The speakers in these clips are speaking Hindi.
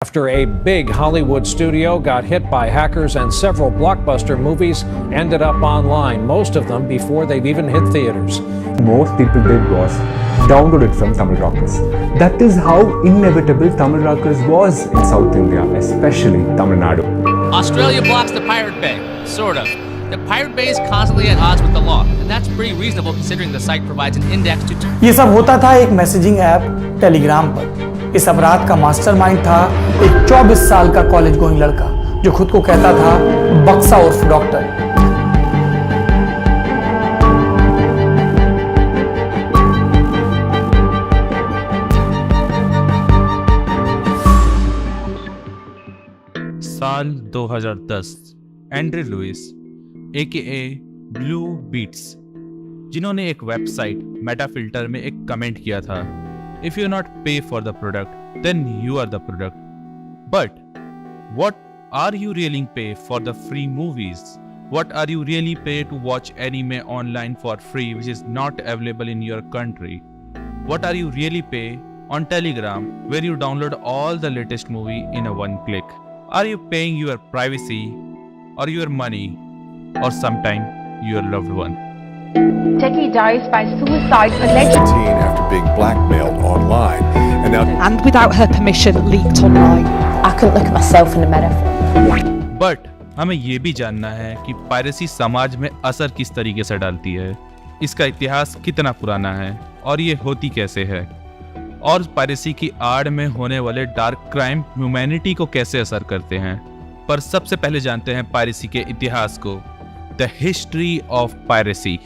After a big Hollywood studio got hit by hackers and several blockbuster movies ended up online, most of them before they've even hit theaters. Most people did was download it from Tamil Rockers. That is how inevitable Tamil Rockers was in South India, especially Tamil Nadu. Australia blocks the Pirate Bay, sort of. The Pirate Bay is constantly at odds with the law, and that's pretty reasonable considering the site provides an index to... ये सब होता था एक मैसेजिंग ऐप टेलीग्राम पर। इस अपराध का मास्टरमाइंड था एक 24 साल का कॉलेज गोइंग लड़का जो खुद को कहता था बक्सा उर्फ डॉक्टर। साल 2010 Andre Louis AKA Blue Beats, जिन्होंने एक वेबसाइट मेटाफिल्टर में एक कमेंट किया था, if you not pay for the product then you are the product, but what are you really pay for the free movies? What are you really pay to watch anime online for free which is not available in your country? What are you really pay on Telegram where you download all the latest movie in a one click? Are you paying your privacy or your money or sometime your loved one? Techie dies by suicide allegedly after being blackmailed online and without her permission leaked online. I couldn't look at myself in the mirror. But हमें ये भी जानना है कि पायरेसी समाज में असर किस तरीके से डालती है, इसका इतिहास कितना पुराना है और ये होती कैसे है, और पायरेसी की आड़ में होने वाले डार्क क्राइम ह्यूमैनिटी को कैसे असर करते हैं। पर सबसे पहले जानते हैं पायरेसी के इतिहास को, द हिस्ट्री ऑफ पायरेसी।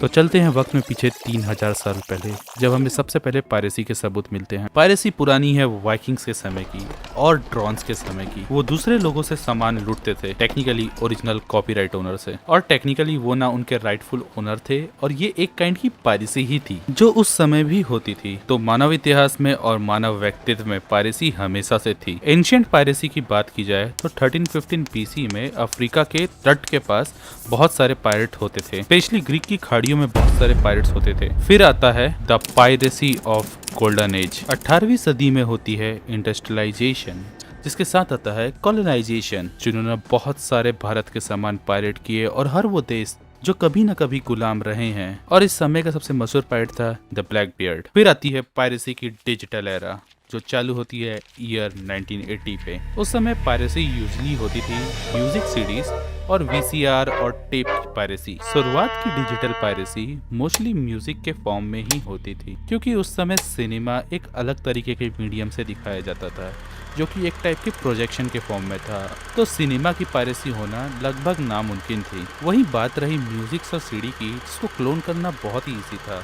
तो चलते हैं वक्त में पीछे 3000 साल पहले, जब हमें सबसे पहले पायरेसी के सबूत मिलते हैं। पायरेसी पुरानी है वाइकिंग्स के समय की और ड्रॉन्स के समय की। वो दूसरे लोगों से सामान लूटते थे, टेक्निकली ओरिजिनल कॉपीराइट ओनर से, और टेक्निकली वो ना उनके राइटफुल ओनर थे, और ये एक काइंड की पायरेसी ही थी जो उस समय भी होती थी। तो मानव इतिहास में और मानव व्यक्तित्व में पायरेसी हमेशा से थी। एंशिएंट पायरेसी की बात की जाए तो 1315 BC में अफ्रीका के तट के पास बहुत सारे पायरेट होते थे, स्पेशली ग्रीक की खाड़ियों में बहुत सारे पायरेट्स होते थे। फिर आता है the piracy of golden age. 18वीं सदी में होती है इंडस्ट्रियलाइजेशन, जिसके साथ आता है कॉलोनाइजेशन, जिन्होंने बहुत सारे भारत के सामान पायरेट किए, और हर वो देश जो कभी न कभी गुलाम रहे हैं। और इस समय का सबसे मशहूर पायरेट था द ब्लैक बियर्ड। फिर आती है पायरेसी की डिजिटल एरा, जो चालू होती है ईयर 1980 पे। उस समय पायरेसी यूजली होती थी म्यूजिक सीडीज और VCR और टेप की पायरेसी। शुरुआत की डिजिटल पायरेसी मोस्टली म्यूजिक के फॉर्म में ही होती थी, क्योंकि उस समय सिनेमा एक अलग तरीके के मीडियम से दिखाया जाता था, जो कि एक टाइप के प्रोजेक्शन के फॉर्म में था। तो सिनेमा की पायरेसी होना लगभग नामुमकिन थी। वहीं बात रही म्यूजिक और CD की, जिसको क्लोन करना बहुत ही ईजी था,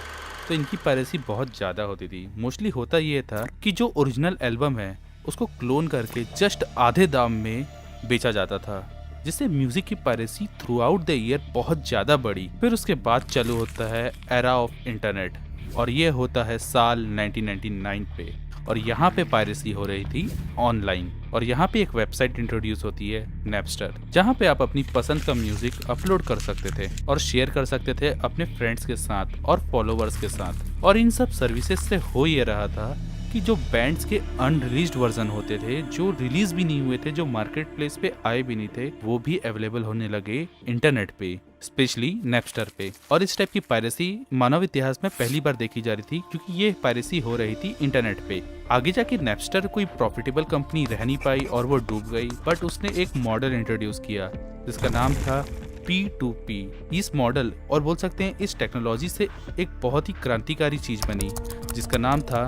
तो इनकी पायरेसी बहुत ज्यादा होती थी। मोस्टली होता ये था कि जो ओरिजिनल एल्बम है उसको क्लोन करके जस्ट आधे दाम में बेचा जाता था, जिससे म्यूजिक की piracy through out the year बहुत ज्यादा बढ़ी। फिर उसके बाद चालू होता है एरा ऑफ इंटरनेट, और ये होता है साल 1999 पे, और यहाँ पे पायरेसी हो रही थी ऑनलाइन। और यहाँ पे एक वेबसाइट इंट्रोड्यूस होती है नैपस्टर, जहाँ पे आप अपनी पसंद का म्यूजिक अपलोड कर सकते थे और शेयर कर सकते थे अपने फ्रेंड्स के साथ और फॉलोवर्स के साथ। और इन सब सर्विसेज से हो ये रहा था कि जो बैंड्स के अनरिलीज्ड वर्जन होते थे, जो रिलीज भी नहीं हुए थे, जो मार्केट प्लेस पे आए भी नहीं थे, वो भी अवेलेबल होने लगे इंटरनेट पे, स्पेशली नैपस्टर पे। और इस टाइप की पायरेसी मानव इतिहास में पहली बार देखी जा रही थी, क्योंकि ये पायरेसी हो रही थी इंटरनेट पे। आगे जाके नैपस्टर कोई प्रॉफिटेबल कंपनी रह नहीं पाई और वो डूब गई, बट उसने एक मॉडल इंट्रोड्यूस किया जिसका नाम था P2P। इस मॉडल और बोल सकते हैं इस टेक्नोलॉजी से एक बहुत ही क्रांतिकारी चीज बनी, जिसका नाम था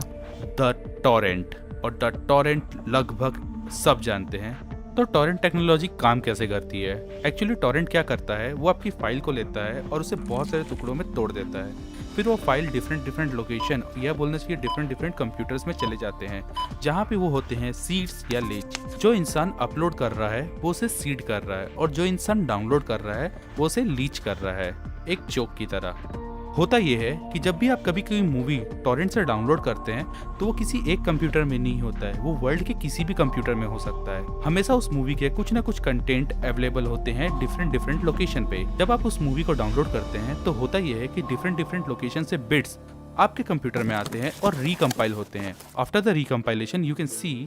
द टॉरेंट। और द टॉरेंट लगभग सब जानते हैं। तो टॉरेंट टेक्नोलॉजी काम कैसे करती है? एक्चुअली टॉरेंट क्या करता है, वो आपकी फाइल को लेता है और उसे बहुत सारे टुकड़ों में तोड़ देता है। फिर वो फाइल डिफरेंट लोकेशन, या बोलना चाहिए डिफरेंट कंप्यूटर्स में चले जाते हैं, जहाँ पे वो होते हैं सीड्स या लीच। जो इंसान अपलोड कर रहा है वो उसे सीड कर रहा है, और जो इंसान डाउनलोड कर रहा है वो उसे लीच कर रहा है, एक चोक की तरह। होता यह है कि जब भी आप कभी कोई मूवी टॉरेंट से डाउनलोड करते हैं, तो वो किसी एक कंप्यूटर में नहीं होता है, वो वर्ल्ड के किसी भी कंप्यूटर में हो सकता है। हमेशा उस मूवी के कुछ ना कुछ कंटेंट अवेलेबल होते हैं डिफरेंट लोकेशन पे। जब आप उस मूवी को डाउनलोड करते हैं तो होता यह है कि डिफरेंट लोकेशन से बिट्स आपके कंप्यूटर में आते हैं और रिकम्पाइल होते हैं। After the recompilation you can see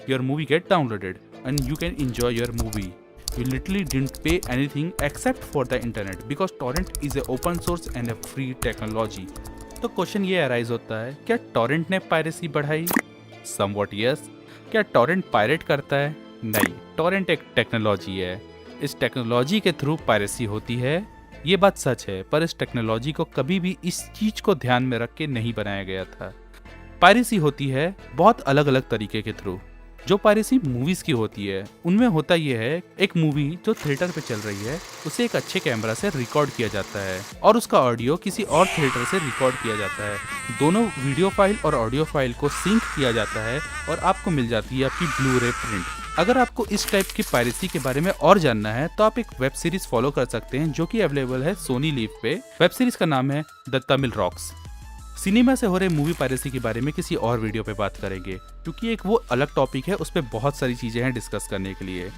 your movie get downloaded and you can enjoy your movie. You literally didn't pay anything except for the internet because torrent is a open source and a free technology। तो क्वेश्चन ये अराइज होता है, क्या टॉरेंट ने पायरेसी बढ़ाई? Somewhat yes। क्या टॉरेंट पायरेट करता है? नहीं, टॉरेंट एक टेक्नोलॉजी है। इस टेक्नोलॉजी के थ्रू पायरेसी होती है, ये बात सच है, पर इस टेक्नोलॉजी को कभी भी इस चीज को ध्यान में रख के नहीं बनाया गया था। पायरेसी होती है बहुत अलग अलग तरीके के थ्रू। जो पायरेसी मूवीज की होती है उनमें होता यह है, एक मूवी जो थिएटर पे चल रही है उसे एक अच्छे कैमरा से रिकॉर्ड किया जाता है और उसका ऑडियो किसी और थिएटर से रिकॉर्ड किया जाता है। दोनों वीडियो फाइल और ऑडियो फाइल को सिंक किया जाता है और आपको मिल जाती है आपकी ब्लू रे प्रिंट। अगर आपको इस टाइप की पायरेसी के बारे में और जानना है तो आप एक वेब सीरीज फॉलो कर सकते हैं जो कि अवेलेबल है सोनी लीव पे। वेब सीरीज का नाम है द तमिल रॉक्स। सिनेमा से हो रहे मूवी पायरेसी के बारे में किसी और वीडियो पे बात करेंगे, क्योंकि एक वो अलग टॉपिक है, उस पर बहुत सारी चीज़ें हैं डिस्कस करने के लिए।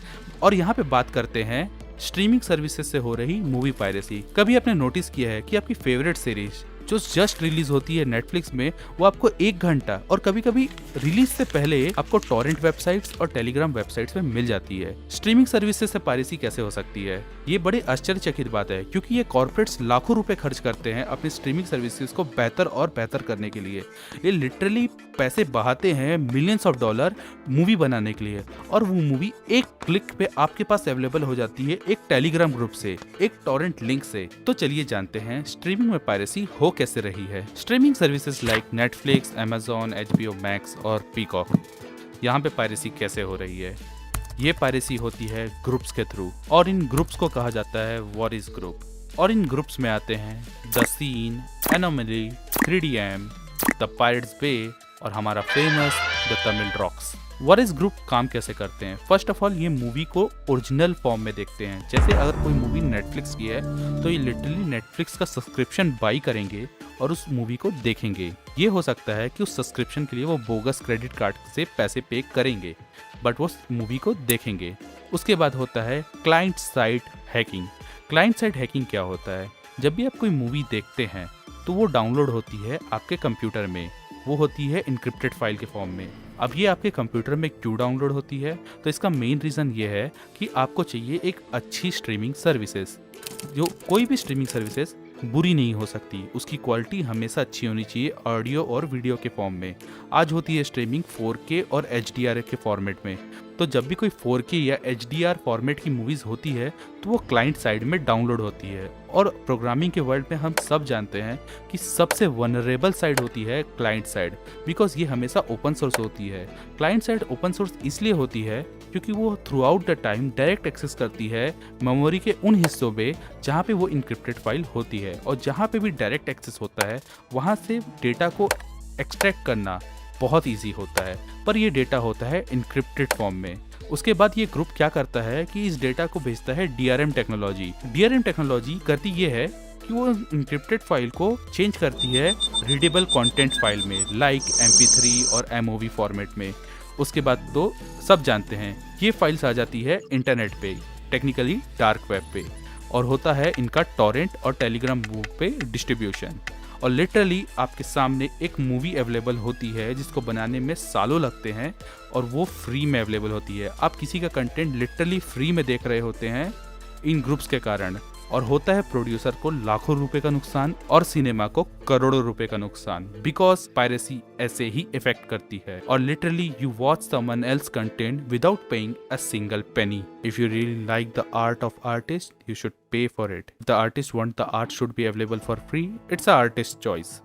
और यहाँ पे बात करते हैं स्ट्रीमिंग सर्विसेज से हो रही मूवी पायरेसी। कभी आपने नोटिस किया है कि आपकी फेवरेट सीरीज जो जस्ट रिलीज होती है नेटफ्लिक्स में, वो आपको 1 घंटा और कभी कभी रिलीज से पहले आपको टॉरेंट वेबसाइट्स और टेलीग्राम वेबसाइट्स में मिल जाती है। स्ट्रीमिंग सर्विसेज से पायरेसी कैसे हो सकती है? ये बड़ी आश्चर्यचकित बात है, क्योंकि ये कॉर्पोरेट्स लाखों रुपए खर्च करते हैं अपनी स्ट्रीमिंग सर्विसेज को बेहतर और बेहतर करने के लिए। ये लिटरली पैसे बहाते हैं मिलियंस ऑफ डॉलर मूवी बनाने के लिए, और वो मूवी एक क्लिक पे आपके पास अवेलेबल हो जाती है एक टेलीग्राम ग्रुप से, एक टॉरेंट लिंक से। तो चलिए जानते हैं स्ट्रीमिंग में पायरेसी हो कैसे रही है। Streaming services like Netflix, Amazon, HBO max और पीकॉक, यहाँ पे पायरेसी कैसे हो रही है? ये पायरेसी होती है ग्रुप्स के थ्रू, और इन ग्रुप्स को कहा जाता है वॉरिस ग्रुप। और इन ग्रुप्स में आते हैं the scene, anomaly, 3DM, the pirates bay और हमारा famous the Tamil rockers. Warez group काम कैसे करते हैं? फर्स्ट ऑफ ऑल ये मूवी को ओरिजिनल फॉर्म में देखते हैं। जैसे अगर कोई मूवी नेटफ्लिक्स की है तो ये लिटरली नेटफ्लिक्स का सब्सक्रिप्शन बाई करेंगे और उस मूवी को देखेंगे। ये हो सकता है कि उस सब्सक्रिप्शन के लिए वो बोगस क्रेडिट कार्ड से पैसे पे करेंगे, बट वो मूवी को देखेंगे। उसके बाद होता है client side hacking. Client side hacking क्या होता है? जब भी आप कोई मूवी देखते हैं तो वो डाउनलोड होती है आपके कंप्यूटर में, वो होती है इनक्रिप्टेड फाइल के फॉर्म में। अब ये आपके कंप्यूटर में क्यों डाउनलोड होती है? तो इसका मेन रीज़न ये है कि आपको चाहिए एक अच्छी स्ट्रीमिंग सर्विसेज। जो कोई भी स्ट्रीमिंग सर्विसेज बुरी नहीं हो सकती, उसकी क्वालिटी हमेशा अच्छी होनी चाहिए ऑडियो और वीडियो के फॉर्म में। आज होती है स्ट्रीमिंग 4K और HDR के फॉर्मेट में। तो जब भी कोई 4K या HDR फॉर्मेट की मूवीज़ होती है तो वो क्लाइंट साइड में डाउनलोड होती है। और प्रोग्रामिंग के वर्ल्ड में हम सब जानते हैं कि सबसे वनरेबल साइड होती है क्लाइंट साइड, बिकॉज ये हमेशा ओपन सोर्स होती है। क्लाइंट साइड ओपन सोर्स इसलिए होती है क्योंकि वो throughout the time direct access करती है मेमोरी के उन हिस्सों पे जहाँ पे वो इनक्रिप्टेड फाइल होती है, और जहाँ पे भी डायरेक्ट एक्सेस होता है वहाँ से डेटा को एक्सट्रैक्ट करना बहुत ईजी होता है, पर ये डेटा होता है इनक्रिप्टेड फॉर्म में। उसके बाद ये ग्रुप क्या करता है कि इस डेटा को भेजता है DRM टेक्नोलॉजी। DRM टेक्नोलॉजी करती ये है कि वो इनक्रिप्टेड फाइल को चेंज करती है रीडेबल कंटेंट फाइल में, लाइक MP3 और MOV फॉर्मेट में। उसके बाद तो सब जानते हैं ये फाइल्स आ जाती है इंटरनेट पे, टेक्निकली डार्क वेब पे, और होता है इनका टॉरेंट और टेलीग्राम बुक पे डिस्ट्रीब्यूशन। और लिटरली आपके सामने एक मूवी अवेलेबल होती है जिसको बनाने में सालों लगते हैं, और वो फ्री में अवेलेबल होती है। आप किसी का कंटेंट लिटरली फ्री में देख रहे होते हैं इन ग्रुप्स के कारण, और होता है प्रोड्यूसर को लाखों रुपए का नुकसान और सिनेमा को करोड़ों रुपए का नुकसान, बिकॉज पायरेसी ऐसे ही इफेक्ट करती है। और literally you watch someone else content without paying a single penny. If you really like the art of artist you should pay for it. The artist want the art should be available for free, it's a artist choice.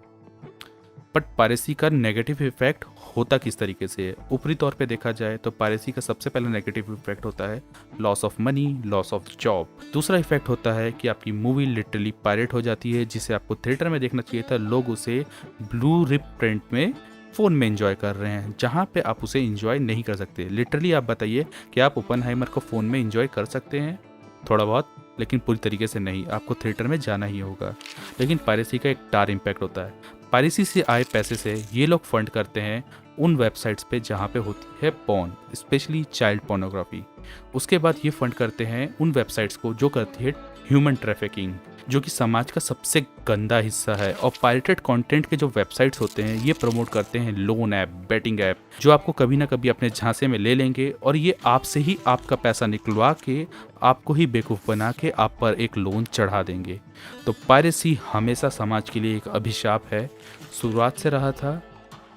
But piracy का नेगेटिव इफेक्ट होता किस तरीके से है? ऊपरी तौर पे देखा जाए तो पायरेसी का सबसे पहला नेगेटिव इफेक्ट होता है loss of money, loss of job. दूसरा इफेक्ट होता है कि आपकी मूवी लिटरली पायरेट हो जाती है, जिसे आपको थिएटर में देखना चाहिए था, लोग उसे ब्लू रिप प्रिंट में फ़ोन में एंजॉय कर रहे हैं, जहाँ पे आप उसे एंजॉय नहीं कर सकते। लिटरली आप बताइए कि आप ओपनहाइमर को फ़ोन में एंजॉय कर सकते हैं? थोड़ा बहुत, लेकिन पूरी तरीके से नहीं, आपको थिएटर में जाना ही होगा। लेकिन पायरेसी का एक डार्क इम्पैक्ट होता है। पायरेसी से आए पैसे से ये लोग फंड करते हैं उन वेबसाइट्स पे जहाँ पे होती है पॉर्न, स्पेशली चाइल्ड पोर्नोग्राफी। उसके बाद ये फंड करते हैं उन वेबसाइट्स को जो करती है ह्यूमन ट्रैफिकिंग। जो कि समाज का सबसे गंदा हिस्सा है। और पायरेटेड कंटेंट के जो वेबसाइट्स होते हैं ये प्रमोट करते हैं लोन ऐप, बेटिंग ऐप, जो आपको कभी ना कभी अपने झांसे में ले लेंगे और ये आपसे ही आपका पैसा निकलवा के आपको ही बेवकूफ़ बना के आप पर एक लोन चढ़ा देंगे। तो पायरेसी हमेशा समाज के लिए एक अभिशाप है, शुरुआत से रहा था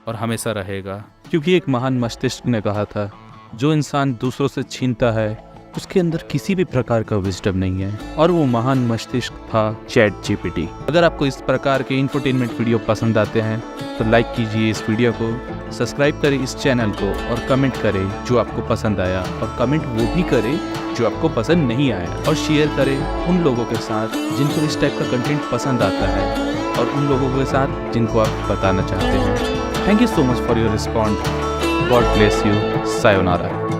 और हमेशा रहेगा। क्योंकि एक महान मस्तिष्क ने कहा था, जो इंसान दूसरों से छीनता है उसके अंदर किसी भी प्रकार का विजडम नहीं है, और वो महान मस्तिष्क था ChatGPT। अगर आपको इस प्रकार के इंफोटेनमेंट वीडियो पसंद आते हैं तो लाइक कीजिए इस वीडियो को, सब्सक्राइब करें इस चैनल को और कमेंट करें जो आपको पसंद आया, और कमेंट वो भी करें जो आपको पसंद नहीं आया, और शेयर करें उन लोगों के साथ जिनको इस टाइप का कंटेंट पसंद आता है और उन लोगों के साथ जिनको आप बताना चाहते हैं। Thank you so much for your respond. God bless you. Sayonara.